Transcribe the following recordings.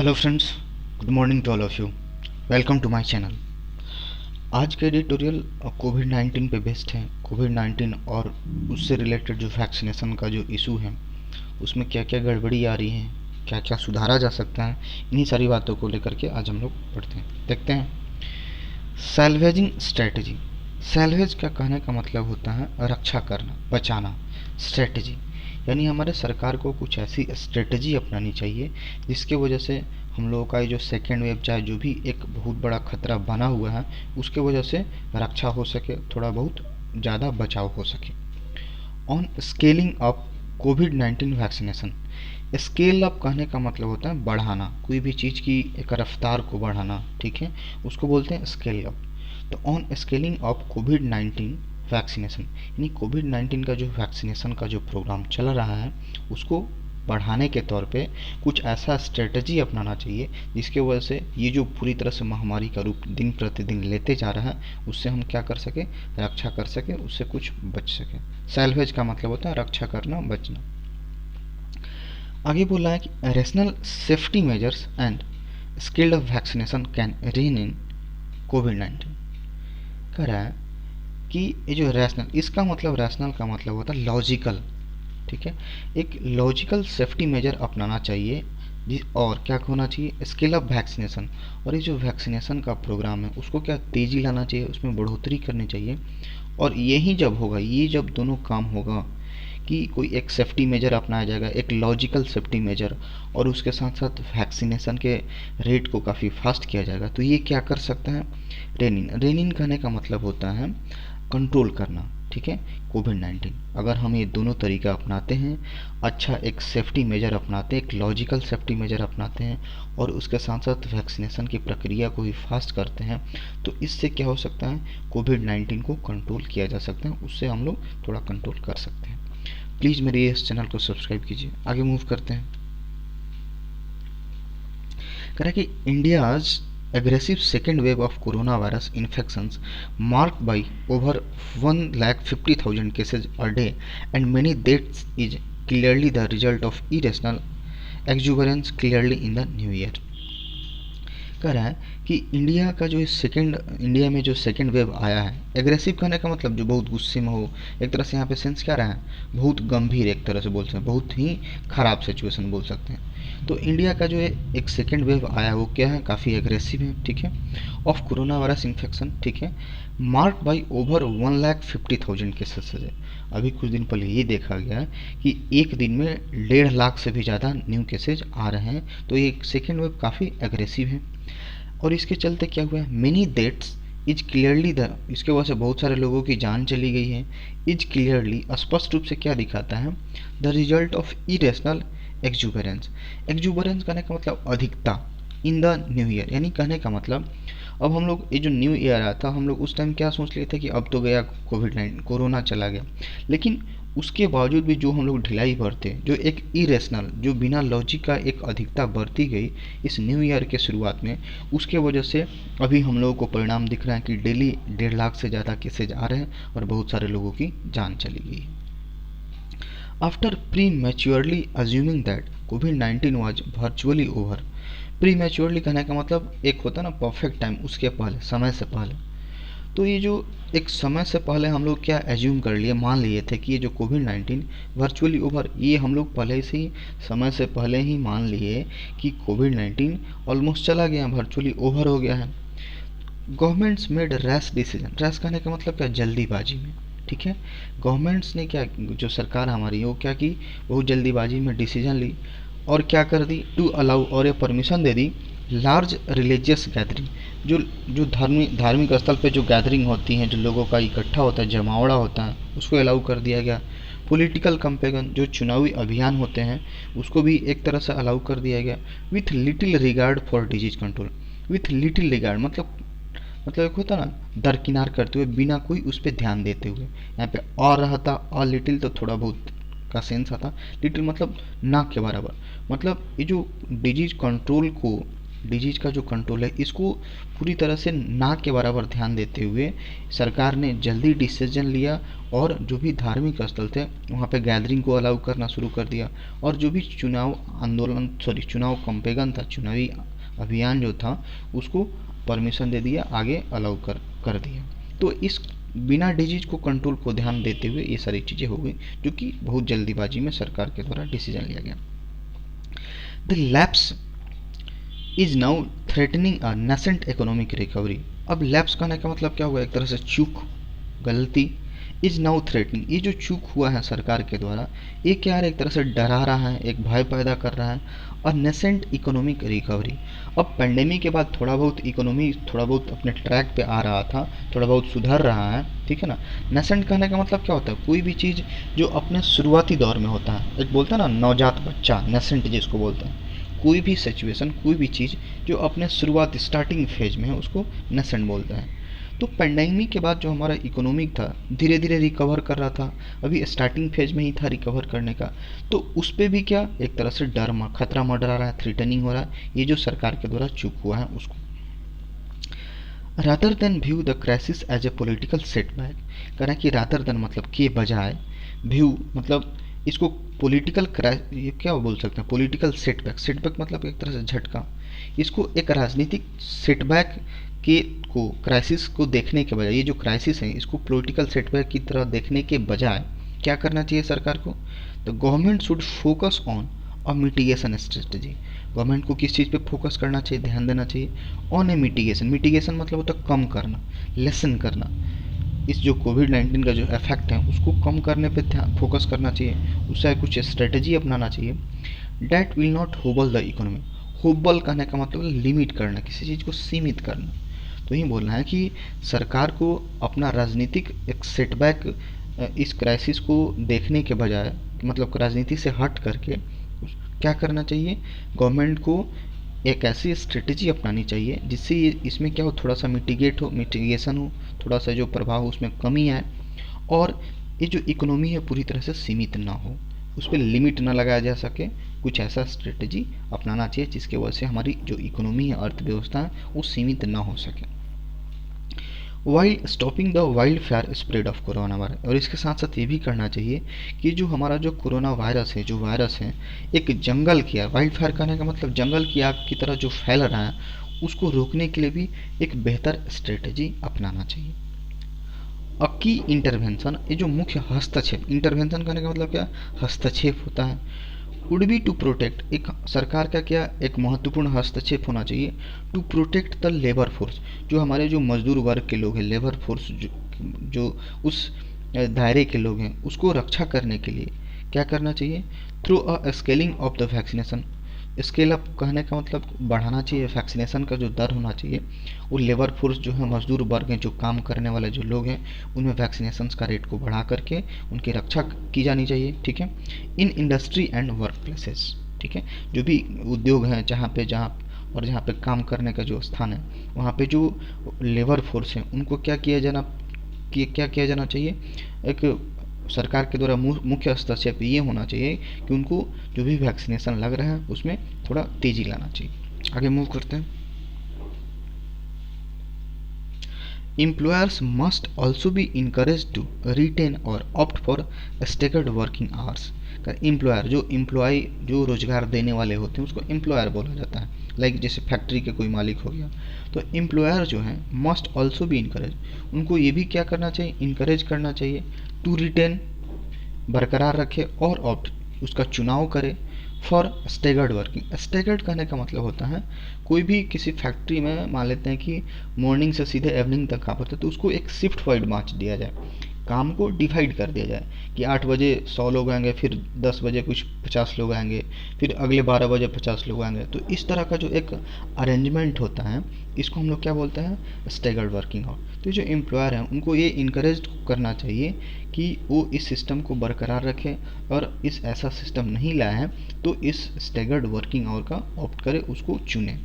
Hello friends, good morning to all of you. Welcome to my channel. आज का editorial Covid 19 पे based है। Covid 19 और उससे रिलेटेड जो वैक्सीनेशन का जो इशू है उसमें क्या क्या गड़बड़ी आ रही है, क्या क्या सुधारा जा सकता है, इन्हीं सारी बातों को लेकर के आज हम लोग पढ़ते हैं, देखते हैं। सैल्वेजिंग स्ट्रेटजी। सैल्वेज का कहने का मतलब होता है रक्षा करना, बचाना। स्ट्रेटजी यानी हमारे सरकार को कुछ ऐसी स्ट्रेटजी अपनानी चाहिए जिसके वजह से हम लोगों का ये जो सेकेंड वेव, चाहे जो भी एक बहुत बड़ा खतरा बना हुआ है, उसके वजह से रक्षा हो सके, थोड़ा बहुत ज़्यादा बचाव हो सके। On scaling up Covid 19 vaccination. Scale up कहने का मतलब होता है बढ़ाना, कोई भी चीज़ की एक रफ्तार को बढ़ाना, ठीक है, उसको बोलते हैं स्केल अप। तो on scaling up Covid 19 vaccination यानी कोविड 19 का जो वैक्सीनेशन का जो प्रोग्राम चल रहा है उसको बढ़ाने के तौर पे कुछ ऐसा स्ट्रेटजी अपनाना चाहिए जिसके वजह से ये जो पूरी तरह से महामारी का रूप दिन प्रतिदिन लेते जा रहा है उससे हम क्या कर सके, रक्षा कर सके, उससे कुछ बच सके। सैल्वेज का मतलब होता है रक्षा करना, बचना। आगे बोला है कि rational safety measures and skilled vaccination can rain in Covid 19। कह रहा है कि ये जो रैशनल, इसका मतलब रैशनल का मतलब होता है लॉजिकल, ठीक है। एक लॉजिकल सेफ्टी मेजर अपनाना चाहिए और क्या होना चाहिए, स्केल अप वैक्सीनेशन। और ये जो वैक्सीनेशन का प्रोग्राम है उसको क्या तेज़ी लाना चाहिए, उसमें बढ़ोतरी करनी चाहिए। और यही जब होगा, ये जब दोनों काम होगा कि कोई एक सेफ्टी मेजर अपनाया जाएगा, एक लॉजिकल सेफ्टी मेजर, और उसके साथ साथ वैक्सीनेशन के रेट को काफ़ी फास्ट किया जाएगा, तो ये क्या कर सकता है, रेनिन। रेनिन कहने का मतलब होता है कंट्रोल करना, ठीक है। कोविड 19 अगर हम ये दोनों तरीका अपनाते हैं, अच्छा एक सेफ्टी मेजर अपनाते हैं, एक लॉजिकल सेफ्टी मेजर अपनाते हैं, और उसके साथ साथ वैक्सीनेशन की प्रक्रिया को भी फास्ट करते हैं, तो इससे क्या हो सकता है, कोविड 19 को कंट्रोल किया जा सकता है, उससे हम लोग थोड़ा कंट्रोल कर सकते हैं। प्लीज़ मेरे इस चैनल को सब्सक्राइब कीजिए। आगे मूव करते हैं। कह रहा है कि India's aggressive second wave of coronavirus infections marked by over 150,000 cases a day and many deaths is clearly the result of irrational exuberance clearly in the new year। कह रहा है कि इंडिया में जो सेकेंड वेव आया है, aggressive कहने का मतलब जो बहुत गुस्से में हो, एक तरह से यहाँ पे सेंस क्या रहा है, बहुत गंभीर, एक तरह से बोल सकते हैं बहुत ही ख़राब सिचुएशन बोल सकते हैं। तो इंडिया का जो एक सेकेंड वेव आया वो क्या है, काफ़ी एग्रेसिव है, ठीक है, ऑफ कोरोना वायरस इन्फेक्शन, ठीक है, मार्क बाई ओवर 150,000 केसेस है। अभी कुछ दिन पहले ये देखा गया कि एक दिन में 1.5 लाख से भी ज़्यादा न्यू केसेज आ रहे हैं, तो ये सेकेंड वेव काफ़ी एग्रेसिव है। और इसके चलते क्या हुआ है, many deaths is clearly the, इसके वजह से बहुत सारे लोगों की जान चली गई है। इज क्लियरली स्पष्ट रूप से क्या दिखाता है, द रिजल्ट ऑफ इरेशनल एक्जुबरेंस। एक्जुबरेंस कहने का मतलब अधिकता इन द न्यू ईयर, यानी कहने का मतलब अब हम लोग ये जो न्यू ईयर आया था हम लोग उस टाइम क्या सोच लेते कि अब तो गया कोविड 19, कोरोना चला गया, लेकिन उसके बावजूद भी जो हम लोग ढिलाई बरते, जो एक इरेशनल, जो बिना लॉजिक का एक अधिकता बरती गई इस न्यू ईयर के शुरुआत में, उसके वजह से अभी हम लोगों को परिणाम दिख रहा है कि डेली 1.5 लाख से ज़्यादा केसेज आ रहे हैं और बहुत सारे लोगों की जान चली गई। After pre maturely assuming that Covid 19 was virtually over. Pre maturely कहने का मतलब एक होता है ना परफेक्ट टाइम, उसके पहले, समय से पहले। तो ये जो एक समय से पहले हम लोग क्या एज्यूम कर लिए, मान लिए थे कि ये जो कोविड 19 वर्चुअली ओवर, ये हम लोग पहले से ही समय से पहले ही मान लिए कि कोविड 19 ऑलमोस्ट चला गया, वर्चुअली ओवर हो गया है। Governments made rash decision. Rash कहने का मतलब क्या, जल्दीबाजी में, ठीक है। गवर्नमेंट्स ने क्या, जो सरकार हमारी वो क्या की, बहुत जल्दीबाजी में डिसीजन ली और क्या कर दी, टू अलाउ, और ये permission they the large religious gathering, जो जो धार्मिक स्थल पे जो गैदरिंग होती हैं, जो लोगों का इकट्ठा होता है, जमावड़ा होता है, उसको अलाउ कर दिया गया। पॉलिटिकल कंपेगन, जो चुनावी अभियान होते हैं उसको भी एक तरह से अलाउ कर दिया गया। With little regard for disease control. With little regard मतलब एक होता ना दरकिनार करते हुए, बिना कोई उस पर ध्यान देते हुए। यहाँ पे और रहता, और लिटिल तो थोड़ा बहुत का सेंस आता, लिटिल मतलब ना के बराबर, मतलब ये जो डिजीज कंट्रोल को, डिजीज का जो कंट्रोल है इसको पूरी तरह से ना के बराबर ध्यान देते हुए सरकार ने जल्दी डिसीजन लिया और जो भी धार्मिक स्थल थे वहाँ पे गैदरिंग को अलाउ करना शुरू कर दिया, और जो भी चुनाव आंदोलन चुनाव कैंपेगन था, चुनावी अभियान जो था उसको परमिशन दे दिया, आगे अलाउ कर दिया। तो इस बिना डिजीज को कंट्रोल को ध्यान देते हुए ये सारी चीज़ें हो गई, जो कि बहुत जल्दीबाजी में सरकार के द्वारा डिसीजन लिया गया। The lapse is now threatening a nascent economic recovery. अब लैप्स कहने का मतलब क्या हुआ, एक तरह से चूक, गलती। इज नाउ थ्रेटनिंग, ये जो चूक हुआ है सरकार के द्वारा, ये क्या है, एक तरह से डरा रहा है, एक भय पैदा कर रहा है। और नेसेंट इकोनॉमिक रिकवरी, अब पेंडेमिक के बाद थोड़ा बहुत इकोनॉमी थोड़ा बहुत अपने ट्रैक पे आ रहा था, थोड़ा बहुत सुधर रहा है, ठीक है ना। नेसेंट कहने का मतलब क्या होता है, कोई भी चीज़ जो अपने शुरुआती दौर में होता है, एक बोलता है ना नवजात बच्चा, नेसेंट जिसको बोलते हैं। कोई भी सिचुएशन, कोई भी चीज़ जो अपने शुरुआत स्टार्टिंग फेज में है उसको नेसेंट बोलते हैं। तो पेंडेमिक के बाद जो हमारा इकोनॉमिक था धीरे धीरे रिकवर कर रहा था, अभी स्टार्टिंग फेज में ही था रिकवर करने का, तो उस पर भी क्या एक तरह से डर खतरा मंडरा रहा है, थ्रेटनिंग हो रहा है, ये जो सरकार के द्वारा चूक हुआ है उसको। Rather than view the crisis as a political setback, कह रहा है कि रादर देन मतलब के बजाय, व्यू मतलब इसको पॉलिटिकल ये क्या बोल सकते हैं, पॉलिटिकल सेटबैक, सेटबैक मतलब एक तरह से झटका, इसको एक राजनीतिक सेटबैक के को क्राइसिस को देखने के बजाय, ये जो क्राइसिस है इसको पॉलिटिकल सेटबैक की तरह देखने के बजाय क्या करना चाहिए सरकार को, तो government should focus on a mitigation strategy. Government को किस चीज़ पे फोकस करना चाहिए, ध्यान देना चाहिए, ऑन ए मिटिगेशन। मिटिगेशन मतलब होता है कम करना, लेसन करना, इस जो कोविड-19 का जो इफेक्ट है उसको कम करने पे ध्यान फोकस करना चाहिए, उससे कुछ स्ट्रेटजी अपनाना चाहिए। डैट विल नॉट होबल द इकोनॉमी, होबल कहने का मतलब लिमिट करना, किसी चीज़ को सीमित करना। तो यही बोलना है कि सरकार को अपना राजनीतिक एक सेटबैक, इस क्राइसिस को देखने के बजाय, मतलब राजनीति से हट करके क्या करना चाहिए, गवर्नमेंट को एक ऐसी स्ट्रेटजी अपनानी चाहिए जिससे ये इसमें क्या हो, थोड़ा सा मिटिगेशन हो, थोड़ा सा जो प्रभाव उसमें कमी आए, और ये जो इकोनॉमी है पूरी तरह से सीमित ना हो, उस पर लिमिट ना लगाया जा सके। कुछ ऐसा स्ट्रेटजी अपनाना चाहिए जिसके वजह से हमारी जो इकोनॉमी है, अर्थव्यवस्था है, वो सीमित ना हो सके। While stopping the wild fire spread of corona virus, और इसके साथ साथ ये भी करना चाहिए कि जो हमारा जो कोरोना वायरस है, जो वायरस है एक जंगल की आग, वाइल्ड फायर करने का मतलब जंगल की आग की तरह जो फैल रहा है उसको रोकने के लिए भी एक बेहतर स्ट्रेटजी अपनाना चाहिए। अ की इंटरवेंशन, ये जो मुख्य हस्तक्षेप, इंटरवेंशन करने का मतलब क्या, हस्तक्षेप होता है। वुड बी टू प्रोटेक्ट, एक सरकार का क्या एक महत्वपूर्ण हस्तक्षेप होना चाहिए, to protect the labour force, जो हमारे जो मजदूर वर्ग के लोग हैं, लेबर फोर्स जो उस दायरे के लोग हैं उसको रक्षा करने के लिए क्या करना चाहिए, through a scaling of the vaccination. Scale up कहने का मतलब बढ़ाना चाहिए, वैक्सीनेशन का जो दर होना चाहिए, वो लेबर फोर्स जो है, मजदूर वर्ग हैं, जो काम करने वाले जो लोग हैं, उनमें वैक्सीनेशन का रेट को बढ़ा करके उनकी रक्षा की जानी चाहिए, ठीक है। In industry and work places, ठीक है, जो भी उद्योग हैं जहाँ पे काम करने का जो स्थान है वहाँ पे जो लेबर फोर्स हैं उनको क्या किया जाना चाहिए, एक सरकार के द्वारा मुख्य हस्तक्षेप ये होना चाहिए कि उनको जो भी वैक्सीनेशन लग रहा है उसमें थोड़ा तेजी लाना चाहिए। आगे मूव करते हैं। Employers must also be encourage to retain और opt for staggered working hours. Employer जो रोजगार देने वाले होते हैं उसको एम्प्लॉयर बोला जाता है, लाइक जैसे फैक्ट्री के कोई मालिक हो गया, तो एम्प्लॉयर जो है मस्ट ऑल्सो बी इनकरेज, उनको ये भी क्या करना चाहिए, इनकरेज करना चाहिए, टू रिटेन बरकरार रखे, और ऑप्ट उसका चुनाव करे, फॉर स्टेगर्ड वर्किंग। स्टेगर्ड कहने का मतलब होता है कोई भी किसी फैक्ट्री में मान लेते हैं कि मॉर्निंग से सीधे इवनिंग तक काम होता है, तो उसको एक शिफ्ट वाइड बांट दिया जाए, काम को डिवाइड कर दिया जाए कि 8 बजे 100 लोग आएंगे, फिर 10 बजे कुछ 50 लोग आएंगे, फिर अगले 12 बजे 50 लोग आएंगे। तो इस तरह का जो एक अरेंजमेंट होता है इसको हम लोग क्या बोलते हैं, स्टेगर्ड वर्किंग आवर। तो जो एम्प्लॉयर हैं उनको ये इनकरेज करना चाहिए कि वो इस सिस्टम को बरकरार रखें, और इस ऐसा सिस्टम नहीं लाया है तो इस स्टेगर्ड वर्किंग आवर का ऑप्ट करें, उसको चुनें।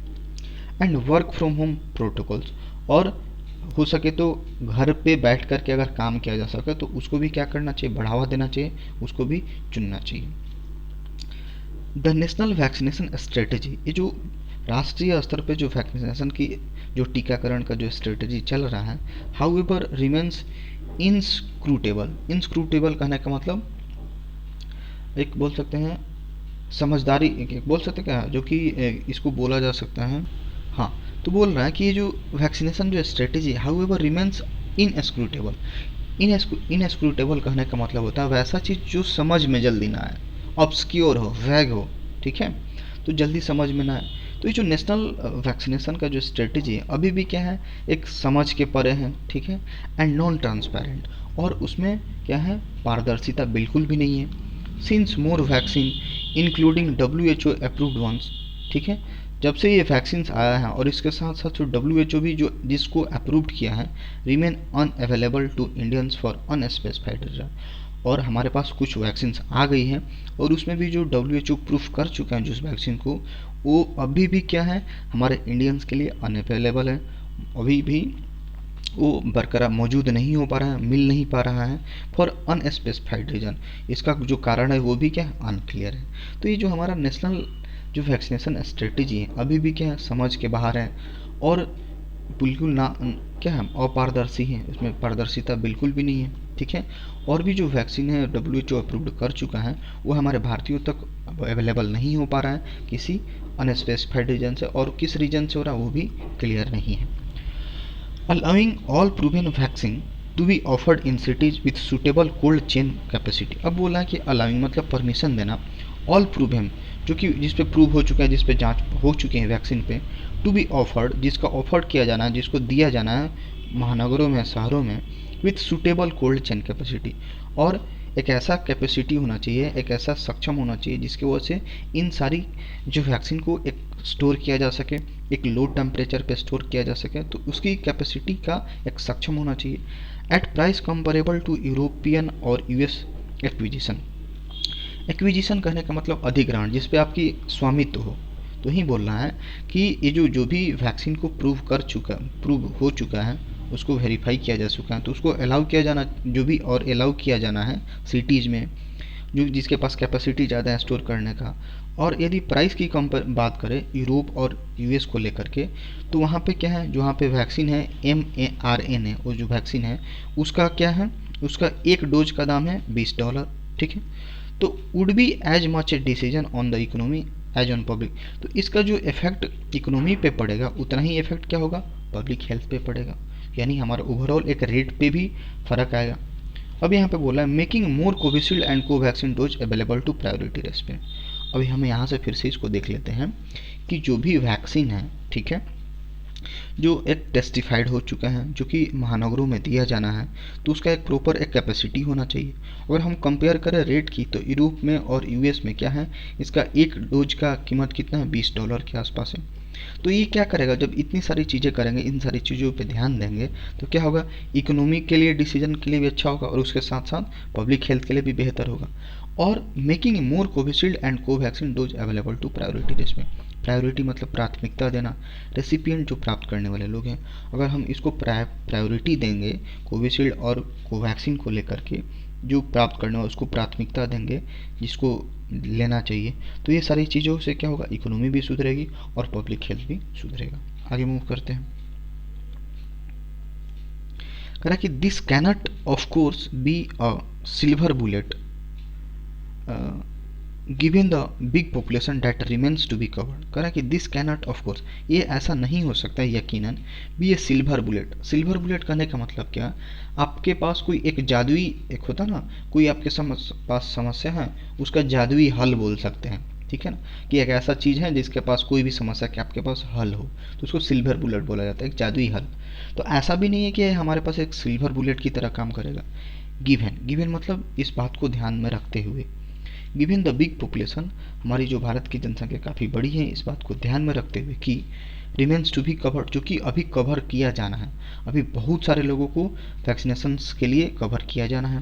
And work from home protocols, और हो सके तो घर पे बैठ कर के अगर काम किया जा सके तो उसको भी क्या करना चाहिए, बढ़ावा देना चाहिए, उसको भी चुनना चाहिए। द नेशनल वैक्सीनेशन स्ट्रेटजी, ये जो राष्ट्रीय स्तर पे जो वैक्सीनेशन की जो टीकाकरण का जो स्ट्रेटजी चल रहा है, how ever remains inscrutable. Inscrutable कहने का मतलब एक बोल सकते हैं समझदारी, एक बोल सकते हैं क्या जो कि इसको बोला जा सकता है। हाँ, तो बोल रहा है कि ये जो वैक्सीनेशन जो स्ट्रेटेजी हाउ एवर रिमेन्स इनएस्क्रूटेबल। इनएस्क्रूटेबल कहने का मतलब होता है वैसा चीज़ जो समझ में जल्दी ना आए, ऑब्सक्योर हो, वैग हो, ठीक है, तो जल्दी समझ में ना आए। तो ये जो नेशनल वैक्सीनेशन का जो स्ट्रेटेजी है अभी भी क्या है, एक समझ के परे है, ठीक है, एंड नॉन ट्रांसपेरेंट, और उसमें क्या है, पारदर्शिता बिल्कुल भी नहीं है। Since more vaccine including WHO approved ones, ठीक है, जब से ये वैक्सीन आया है और इसके साथ साथ जो WHO भी जो जिसको अप्रूव्ड किया है, remain unavailable to Indians for unspecified reason. और हमारे पास कुछ वैक्सीन आ गई हैं और उसमें भी जो WHO प्रूफ कर चुका है जिस वैक्सीन को, वो अभी भी क्या है, हमारे इंडियंस के लिए अनअवेलेबल है, अभी भी वो बरकरार मौजूद नहीं हो पा रहा है, मिल नहीं पा रहा है फॉर अनस्पेसिफाइड रीजन। इसका जो कारण है वो भी क्या है, अनक्लियर है। तो ये जो हमारा नेशनल जो वैक्सीनेशन स्ट्रेटेजी है अभी भी क्या है, समझ के बाहर है और बिल्कुल ना क्या है, अपारदर्शी है, इसमें पारदर्शिता बिल्कुल भी नहीं है, ठीक है। और भी जो वैक्सीन है WHO अप्रूव्ड कर चुका है वो हमारे भारतीयों तक अवेलेबल नहीं हो पा रहा है किसी अनस्पेसिफाइड रीजन से, और किस रीजन से हो रहा है वो भी क्लियर नहीं है। allowing all proven vaccine to be offered in cities with suitable cold chain capacity। अब बोला है कि allowing मतलब परमिशन देना, all proven जो कि जिस पे प्रूव हो चुका है, जिस पे जांच हो चुकी है वैक्सीन पे, टू बी ऑफर्ड जिसका ऑफर्ड किया जाना है, जिसको दिया जाना है महानगरों में, शहरों में, with suitable cold chain capacity, और एक ऐसा कैपेसिटी होना चाहिए, एक ऐसा सक्षम होना चाहिए जिसकी वजह से इन सारी जो वैक्सीन को एक स्टोर किया जा सके, एक लो टेम्परेचर पे स्टोर किया जा सके, तो उसकी कैपेसिटी का एक सक्षम होना चाहिए at price comparable to European और US एक्विजिशन। एक्विजिशन कहने का मतलब अधिग्रहण, जिस पे आपकी स्वामित्व हो। तो ही बोल रहा है कि ये जो भी वैक्सीन को प्रूव हो चुका है, उसको वेरीफाई किया जा चुका है, तो उसको अलाउ किया जाना, जो भी और अलाउ किया जाना है सिटीज़ में जो जिसके पास कैपेसिटी ज़्यादा है स्टोर करने का। और यदि प्राइस की बात करें यूरोप और US को लेकर के, तो वहाँ पे क्या है, जो वहाँ पे वैक्सीन है mRNA, वो जो वैक्सीन है उसका क्या है, उसका एक डोज का दाम है $20, ठीक है। तो would be as much a decision on the economy as on public. तो इसका जो इफेक्ट इकोनॉमी पे पड़ेगा उतना ही इफेक्ट क्या होगा, पब्लिक हेल्थ पे पड़ेगा, यानी हमारा ओवरऑल एक रेट पे भी फर्क आएगा। अब यहाँ पे बोला है making more Covishield and Covaxin dose available to priority rest पे। अभी हम यहाँ से फिर से इसको देख लेते हैं कि जो भी वैक्सीन है, ठीक है, जो एक टेस्टिफाइड हो चुका है, जो कि महानगरों में दिया जाना है, तो उसका एक प्रॉपर एक कैपेसिटी होना चाहिए। अगर हम कंपेयर करें रेट की, तो यूरोप में और US में क्या है, इसका एक डोज का कीमत कितना है, $20 के आसपास है। तो ये क्या करेगा, जब इतनी सारी चीज़ें करेंगे, इन सारी चीज़ों पे ध्यान देंगे, तो क्या होगा, इकोनॉमी के लिए डिसीजन के लिए भी अच्छा होगा और उसके साथ साथ पब्लिक हेल्थ के लिए भी बेहतर होगा। और making more Covishield and Covaxin dose available to priority list में। प्रायोरिटी मतलब प्राथमिकता देना, रेसिपिएंट जो प्राप्त करने वाले लोग हैं, अगर हम इसको प्रायोरिटी देंगे कोविशील्ड और कोवैक्सीन को लेकर के, जो प्राप्त करने वाला उसको प्राथमिकता देंगे जिसको लेना चाहिए, तो ये सारी चीज़ों से क्या होगा, इकोनॉमी भी सुधरेगी और पब्लिक हेल्थ भी सुधरेगा। आगे मूव करते हैं। कह रहा कि this cannot of course be a silver bullet given the big population that remains to be covered. कह रहा कि दिस कैनट ऑफ कोर्स, ये ऐसा नहीं हो सकता यकीनन भी ये सिल्वर बुलेट। सिल्वर बुलेट कहने का मतलब क्या, आपके पास कोई एक जादुई, एक होता ना, कोई आपके पास समस्या है, उसका जादुई हल बोल सकते हैं, ठीक है ना, कि एक ऐसा चीज़ है जिसके पास कोई भी समस्या के आपके पास हल हो, तो उसको सिल्वर बुलेट बोला जाता है, एक जादुई हल। तो ऐसा भी नहीं है कि हमारे पास एक सिल्वर बुलेट की तरह काम करेगा। गिवन मतलब इस बात को ध्यान में रखते हुए, गिवन द बिग पॉपुलेशन, हमारी जो भारत की जनसंख्या काफ़ी बड़ी है, इस बात को ध्यान में रखते हुए कि रिमेन्स टू बी कवर्ड, जो कि अभी कवर किया जाना है, अभी बहुत सारे लोगों को वैक्सीनेशन के लिए कवर किया जाना है।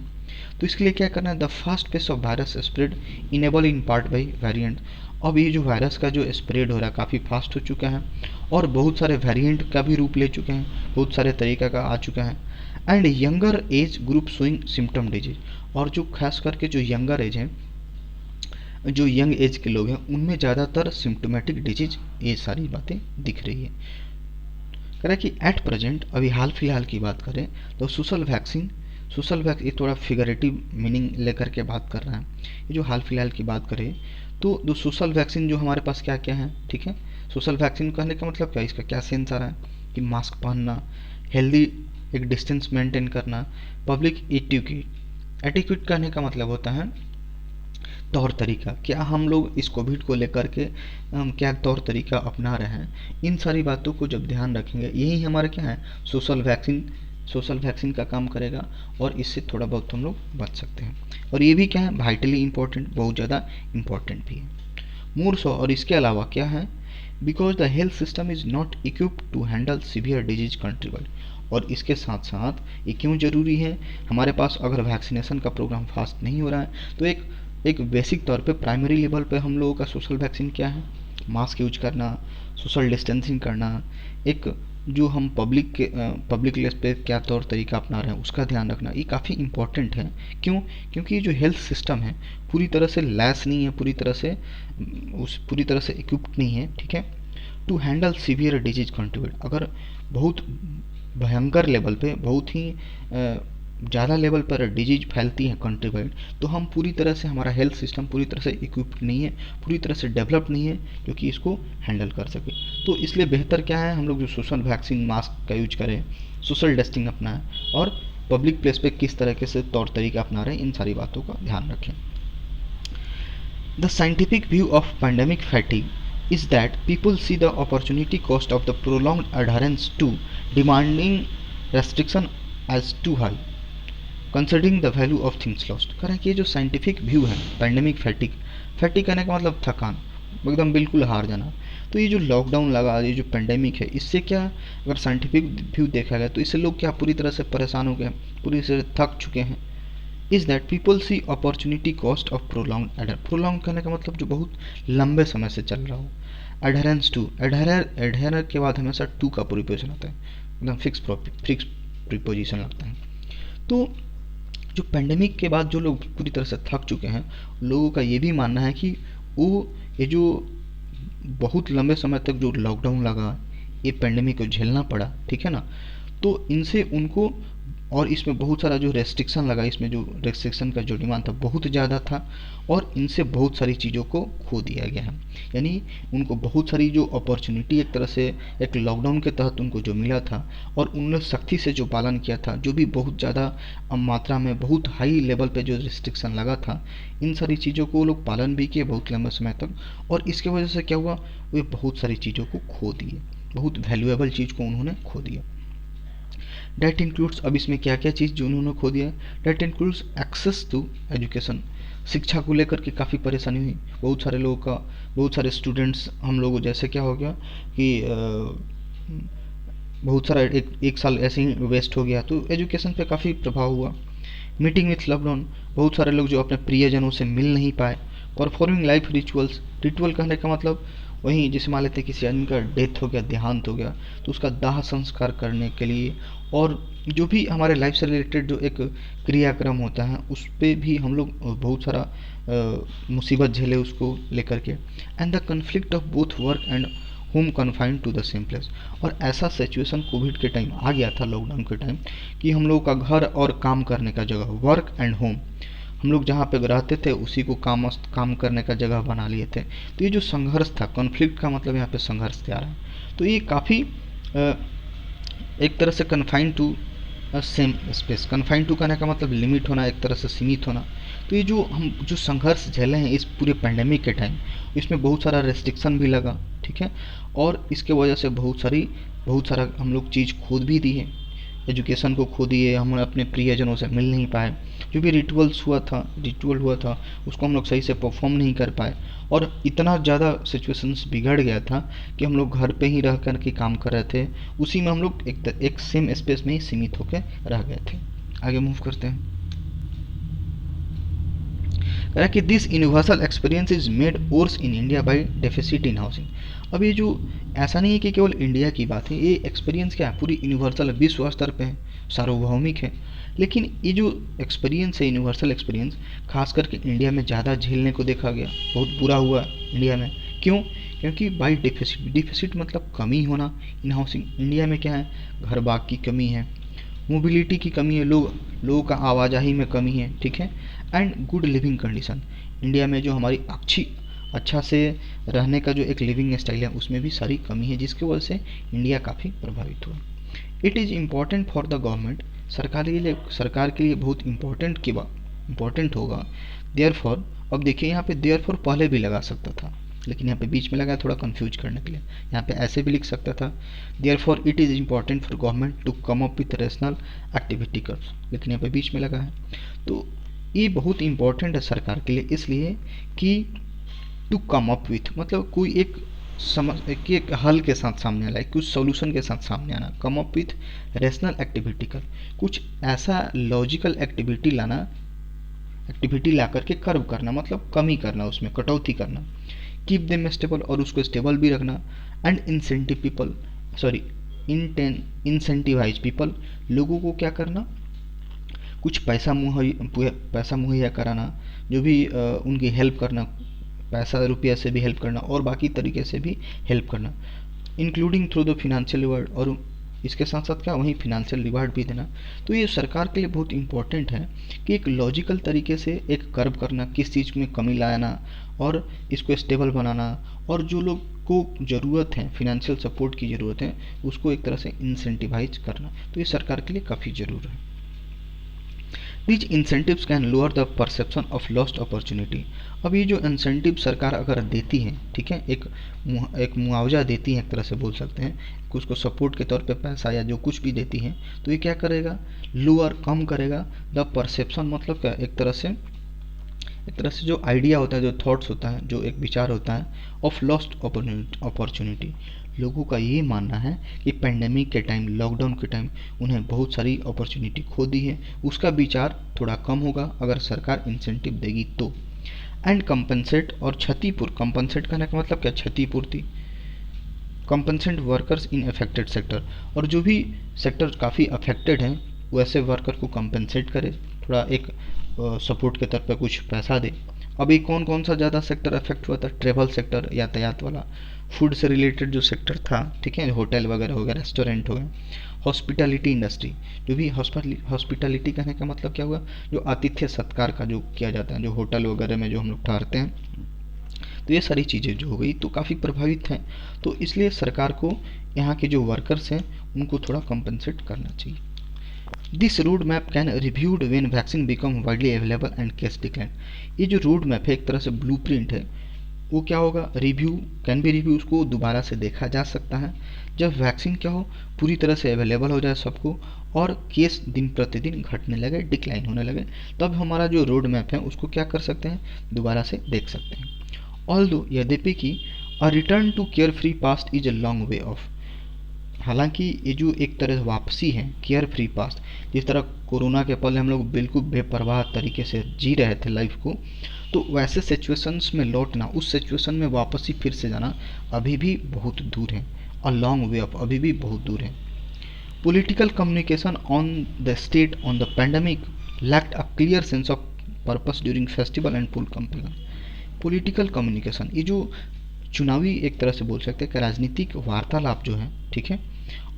तो इसके लिए क्या करना है, the fast pace of virus spread enable in part by variant. अब ये जो वायरस का जो स्प्रेड हो रहा है काफ़ी फास्ट हो चुका है और बहुत सारे वेरिएंट का भी रूप ले चुके हैं, बहुत सारे तरीका का आ चुका है। And younger age group showing symptom disease, और जो खास करके जो यंगर एज है, जो यंग एज के लोग हैं, उनमें ज़्यादातर सिम्टोमेटिक डिजीज, ये सारी बातें दिख रही है। कह रहा है कि एट प्रेजेंट, अभी हाल फिलहाल की बात करें तो सोशल वैक्सीन, ये थोड़ा फिगरेटिव मीनिंग लेकर के बात कर रहे हैं। ये जो हाल फिलहाल की बात करें तो जो सोशल वैक्सीन जो हमारे पास क्या क्या है, ठीक है। सोशल वैक्सीन कहने का मतलब क्या, इसका क्या सेंस आ रहा है कि मास्क पहनना, हेल्दी एक डिस्टेंस मेंटेन करना, पब्लिक एटिक्यूट। एटिक्यूट कहने का मतलब होता है तौर तरीका, क्या हम लोग इस कोविड को लेकर के हम क्या तौर तरीका अपना रहे हैं, इन सारी बातों को जब ध्यान रखेंगे, यही हमारा क्या है सोशल वैक्सीन का काम करेगा, और इससे थोड़ा बहुत हम लोग बच सकते हैं। और ये भी क्या है, वाइटली इंपॉर्टेंट, बहुत ज़्यादा इंपॉर्टेंट भी है। मोर सो, और इसके अलावा क्या है, because the health system is not equipped to handle severe disease country wide. और इसके साथ साथ ये क्यों ज़रूरी है, हमारे पास अगर वैक्सीनेशन का प्रोग्राम फास्ट नहीं हो रहा है तो एक बेसिक तौर पे प्राइमरी लेवल पे हम लोगों का सोशल वैक्सीन क्या है, मास्क यूज करना, सोशल डिस्टेंसिंग करना, एक जो हम पब्लिक प्लेस पे क्या तौर तरीका अपना रहे हैं उसका ध्यान रखना, ये काफ़ी इंपॉर्टेंट है। क्यों, क्योंकि ये जो हेल्थ सिस्टम है पूरी तरह से लैस नहीं है, पूरी तरह से इक्विप्ड नहीं है, ठीक है, to handle severe disease contribute. अगर बहुत भयंकर लेवल पे, बहुत ही ज़्यादा लेवल पर डिजीज फैलती है कंट्री वाइड, तो हम पूरी तरह से, हमारा हेल्थ सिस्टम पूरी तरह से इक्विप्ड नहीं है, पूरी तरह से डेवलप नहीं है जो कि इसको हैंडल कर सके। तो इसलिए बेहतर क्या है, हम लोग जो सोशल वैक्सीन, मास्क का यूज करें, सोशल डिस्टेंसिंग अपनाएं, और पब्लिक प्लेस पे किस तरीके से तौर तरीका अपना रहे हैं, इन सारी बातों का ध्यान रखें। The scientific view of pandemic fatigue is that people see the opportunity cost of the prolonged adherence to demanding restriction as too high, considering the value of things lost. कह रहे हैं कि ये जो साइंटिफिक व्यू है pandemic फैटिक, फैटिक कहने का मतलब थकान, एकदम बिल्कुल हार जाना। तो ये जो लॉकडाउन लगा, ये जो पेंडेमिक है, इससे क्या, अगर साइंटिफिक व्यू देखा गया तो इससे लोग क्या पूरी तरह से परेशान हो गए, पूरी तरह से थक चुके हैं। Is that people see opportunity cost of prolong adder, prolong कहने का मतलब जो बहुत लंबे समय से चल रहा हो। एडहरेंस टू, एडहर के बाद हमेशा टू का प्रीपोजिशन आता है, एकदम फिक्स प्रीपोजिशन लगता है। तो जो पेंडेमिक के बाद जो लोग पूरी तरह से थक चुके हैं, लोगों का ये भी मानना है कि वो ये जो बहुत लंबे समय तक जो लॉकडाउन लगा, ये पेंडेमिक को झेलना पड़ा, ठीक है ना, तो इनसे उनको, और इसमें बहुत सारा जो रेस्ट्रिक्शन लगा, इसमें जो रेस्ट्रिक्शन का जो डिमांड था बहुत ज़्यादा था, और इनसे बहुत सारी चीज़ों को खो दिया गया है। यानी उनको बहुत सारी जो अपॉर्चुनिटी एक तरह से एक लॉकडाउन के तहत उनको जो मिला था, और उन्होंने सख्ती से जो पालन किया था, जो भी बहुत ज़्यादा मात्रा में बहुत हाई लेवल पे जो रिस्ट्रिक्शन लगा था, इन सारी चीज़ों को वो लोग पालन भी किए बहुत लंबे समय तक, और इसके वजह से क्या हुआ, वे बहुत सारी चीज़ों को खो दिए, बहुत वैल्यूएबल चीज़ को उन्होंने खो दिया। डेट इंक्लूड्स, अब इसमें क्या क्या चीज़ जो उन्होंने खो दिया है, that includes access to education, शिक्षा को लेकर के काफ़ी परेशानी हुई बहुत सारे लोगों का, बहुत सारे स्टूडेंट्स हम लोग जैसे क्या हो गया कि बहुत सारा एक साल ऐसे ही वेस्ट हो गया, तो एजुकेशन पे काफ़ी प्रभाव हुआ। मीटिंग विथ लव्ड वन, बहुत सारे लोग जो अपने प्रियजनों से मिल नहीं पाए। परफॉर्मिंग लाइफ रिचुअल्स, रिचुअल कहने का मतलब वहीं जैसे मान लेते हैं किसी आदमी का डेथ हो गया, देहांत हो गया, तो उसका दाह संस्कार करने के लिए, और जो भी हमारे लाइफ से रिलेटेड जो एक क्रियाक्रम होता है उस पर भी हम लोग बहुत सारा मुसीबत झेले उसको लेकर के। And the conflict of both work and home confined to the same place, और ऐसा सिचुएशन कोविड के टाइम आ गया था, लॉकडाउन के टाइम, कि हम लोग का घर और काम करने का जगह, वर्क एंड होम, हम लोग जहाँ पे रहते थे उसी को काम करने का जगह बना लिए थे। तो ये जो संघर्ष था, कॉन्फ्लिक्ट का मतलब यहाँ पे संघर्ष से आ रहा है, तो ये काफ़ी एक तरह से confine to same space, confine to कहने का मतलब लिमिट होना, एक तरह से सीमित होना। तो ये जो हम जो संघर्ष झेले हैं इस पूरे पेंडेमिक के टाइम, इसमें बहुत सारा रेस्ट्रिक्शन भी लगा, ठीक है, और इसके वजह से बहुत सारा हम लोग चीज़ खोद भी दी है, एजुकेशन को खो दिए, हम अपने प्रियजनों से मिल नहीं पाए, जो भी रिचुअल हुआ था उसको हम लोग सही से परफॉर्म नहीं कर पाए, और इतना ज़्यादा सिचुएशंस बिगड़ गया था कि हम लोग घर पे ही रह कर के काम कर रहे थे, उसी में हम लोग एक सेम स्पेस में ही सीमित होकर रह गए थे। आगे मूव करते हैं। कह रहा है कि this universal experience is made worse in India by deficit in housing. अब ये जो ऐसा नहीं है कि केवल इंडिया की बात है, ये एक्सपीरियंस क्या है, पूरी यूनिवर्सल विश्व स्तर पे है, सार्वभौमिक है, लेकिन ये जो एक्सपीरियंस है, यूनिवर्सल एक्सपीरियंस, खास करके इंडिया में ज़्यादा झेलने को देखा गया, बहुत बुरा हुआ इंडिया में। क्यों, क्योंकि बाई डिफिसिट मतलब कमी होना इन हाउसिंग। इंडिया में क्या है, घर बाग की कमी है, मोबिलिटी की कमी है, लोगों का आवाजाही में कमी है, ठीक है। And good living condition, India में जो हमारी अच्छा से रहने का जो एक लिविंग स्टाइल है उसमें भी सारी कमी है, जिसकी वजह से इंडिया काफ़ी प्रभावित हुआ। It is important for the government, सरकार के लिए बहुत इम्पोर्टेंट होगा। देयर फॉर, अब देखिए यहाँ पे देयर फॉर पहले भी लगा सकता था, लेकिन यहाँ पे बीच में लगा थोड़ा कंफ्यूज करने के लिए। यहाँ पे ऐसे भी लिख सकता था, therefore it is important for government to come up with rational activity curves, लेकिन यहाँ पे बीच में लगा है। तो ये बहुत इंपॉर्टेंट है सरकार के लिए, इसलिए कि टू कम अप विथ मतलब कोई एक एक हल के साथ सामने आना, कुछ सॉल्यूशन के साथ सामने आना। कम अप विथ रैशनल एक्टिविटी कर, कुछ ऐसा लॉजिकल एक्टिविटी ला करके कर्व करना, मतलब कमी करना, उसमें कटौती करना। कीप देम स्टेबल, और उसको स्टेबल भी रखना। एंड इंसेंटिवाइज पीपल, लोगों को क्या करना, कुछ पैसा मुहैया कराना, जो भी उनकी हेल्प करना, पैसा रुपया से भी हेल्प करना और बाकी तरीके से भी हेल्प करना, including through the financial reward, और इसके साथ साथ क्या वहीं फिनेंशियल रिवार्ड भी देना। तो ये सरकार के लिए बहुत इंपॉर्टेंट है कि एक लॉजिकल तरीके से एक कर्व करना, किस चीज़ में कमी लाना और इसको स्टेबल बनाना, और जो लोग को ज़रूरत है, फिनेंशियल सपोर्ट की ज़रूरत है, उसको एक तरह से इंसेंटिवाइज करना। तो ये सरकार के लिए काफ़ी ज़रूर है। These incentives can lower the perception of lost opportunity। अब ये जो इंसेंटिव सरकार अगर देती है, ठीक है, एक मुआवजा देती है, एक तरह से बोल सकते हैं, कुछ को सपोर्ट के तौर पे पैसा या जो कुछ भी देती है, तो ये क्या करेगा, लोअर कम करेगा द परसेप्शन, मतलब क्या, एक तरह से जो आइडिया होता है, जो थॉट्स होता है, जो एक विचार होता है ऑफ लॉस्ट अपॉर्चुनिटी। लोगों का ये मानना है कि पेंडेमिक के टाइम, लॉकडाउन के टाइम उन्हें बहुत सारी अपॉर्चुनिटी खो दी है, उसका विचार थोड़ा कम होगा अगर सरकार इंसेंटिव देगी तो। एंड कंपनसेट और कंपनसेट करने का मतलब क्या, क्षतिपूर्ति। Compensate workers in affected sector, और जो भी सेक्टर काफ़ी अफेक्टेड हैं वैसे वर्कर को कंपनसेट करे, थोड़ा एक सपोर्ट के तौर पर कुछ पैसा दे। अभी कौन कौन सा ज़्यादा सेक्टर अफेक्ट हुआ था, ट्रेवल सेक्टर, यातायात वाला, फूड से रिलेटेड जो सेक्टर था, ठीक है, होटल वगैरह हो गया, रेस्टोरेंट हो गए, हॉस्पिटैलिटी इंडस्ट्री, जो भी हॉस्पिटैलिटी कहने का मतलब क्या हुआ, जो आतिथ्य सत्कार का जो किया जाता है, जो होटल वगैरह में जो हम लोग ठहरते हैं, तो ये सारी चीज़ें जो हो गई तो काफ़ी प्रभावित हैं। तो इसलिए सरकार को यहाँ के जो वर्कर्स हैं उनको थोड़ा कंपनसेट करना चाहिए। This road map can reviewed when vaccine become widely available and case decline. ये जो रोड मैप है, एक तरह से ब्लूप्रिंट है, वो क्या होगा, कैन बी रिव्यू, उसको दोबारा से देखा जा सकता है जब वैक्सीन क्या हो, पूरी तरह से अवेलेबल हो जाए सबको, और केस दिन प्रतिदिन घटने लगे, डिक्लाइन होने लगे, तब हमारा जो रोड मैप है उसको क्या कर सकते हैं, दोबारा से देख सकते हैं। ऑल्दो, यद्यपि कि a return to care free past is a long way off, हालांकि ये जो एक तरह वापसी है केयर फ्री पास्ट, जिस तरह कोरोना के पहले हम लोग बिल्कुल बेपरवाह तरीके से जी रहे थे लाइफ को, तो वैसे सिचुएशंस में लौटना, उस सिचुएशन में वापसी फिर से जाना अभी भी बहुत दूर है, अ लॉन्ग वे ऑफ, अभी भी बहुत दूर है। Political communication on the state on the pandemic lacked a clear sense of purpose during festival and poll campaign. Political communication, ये जो चुनावी एक तरह से बोल सकते हैं कि राजनीतिक वार्तालाप जो है, ठीक है,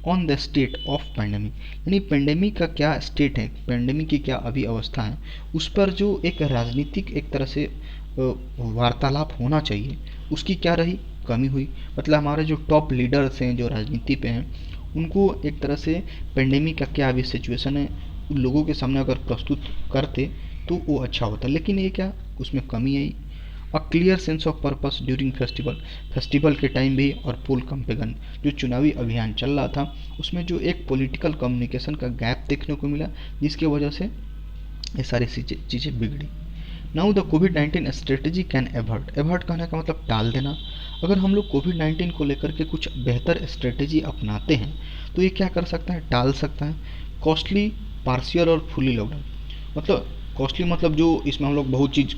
on the state of pandemic, यानी पेंडेमिक का क्या स्टेट है, पेंडेमिक की क्या अभी अवस्था है, उस पर जो एक राजनीतिक एक तरह से वार्तालाप होना चाहिए, उसकी क्या रही, कमी हुई। मतलब हमारे जो टॉप लीडर्स हैं जो राजनीति पे हैं, उनको एक तरह से पेंडेमिक का क्या अभी सिचुएशन है उन लोगों के सामने अगर प्रस्तुत करते तो वो अच्छा होता, लेकिन ये क्या, उसमें कमी आई। A clear sense of purpose during festival के टाइम भी, और पोल कैंपेन, जो चुनावी अभियान चल रहा था उसमें जो एक पॉलिटिकल कम्युनिकेशन का गैप देखने को मिला, जिसकी वजह से ये सारी चीज़ें बिगड़ी। Now the covid strategy can avert कहने का मतलब टाल देना। अगर हम लोग कोविड-19 को लेकर के कुछ बेहतर स्ट्रेटजी अपनाते हैं तो ये क्या कर सकता है, टाल सकता है। कॉस्टली, पार्शियल और फुली लॉकडाउन, मतलब कॉस्टली मतलब जो इसमें हम लोग बहुत चीज़,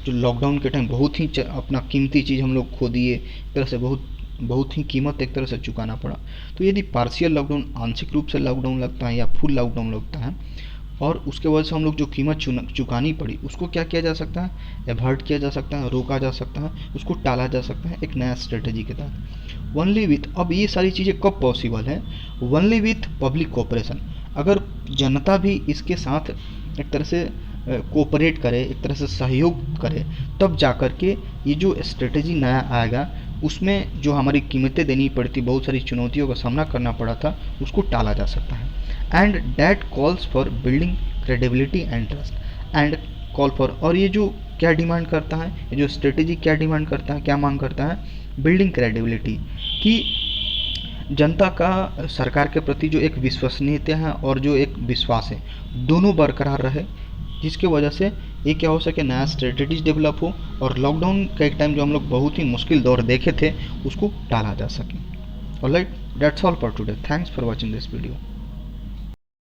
जो लॉकडाउन के टाइम बहुत ही अपना कीमती चीज़ हम लोग खो दिए, एक तरह से बहुत ही कीमत एक तरह से चुकाना पड़ा। तो यदि पार्शियल लॉकडाउन, आंशिक रूप से लॉकडाउन लगता है या फुल लॉकडाउन लगता है, और उसके वजह से हम लोग जो कीमत चुकानी पड़ी उसको क्या किया जा सकता है, एवर्ट किया जा सकता है, रोका जा सकता है, उसको टाला जा सकता है एक नया स्ट्रेटजी के तहत। वनली विथ, अब ये सारी चीज़ें कब पॉसिबल है, वनली विथ पब्लिक कोऑपरेशन, अगर जनता भी इसके साथ एक तरह से कोऑपरेट करे, एक तरह से सहयोग करे, तब जाकर के ये जो स्ट्रेटेजी नया आएगा उसमें जो हमारी कीमतें देनी पड़ती, बहुत सारी चुनौतियों का सामना करना पड़ा था, उसको टाला जा सकता है। And that calls for building credibility and trust and call for, और ये जो क्या डिमांड करता है, ये जो स्ट्रेटेजी क्या डिमांड करता है, क्या मांग करता है, बिल्डिंग क्रेडिबिलिटी, कि जनता का सरकार के प्रति जो एक विश्वसनीयता है और जो एक विश्वास है, दोनों बरकरार रहे, जिसकी वजह से ये क्या हो सके, नया स्ट्रेटेजीज डेवलप हो और लॉकडाउन का एक टाइम जो हम लोग बहुत ही मुश्किल दौर देखे थे उसको टाला जा सके। Alright, that's all for today, thanks for watching this video.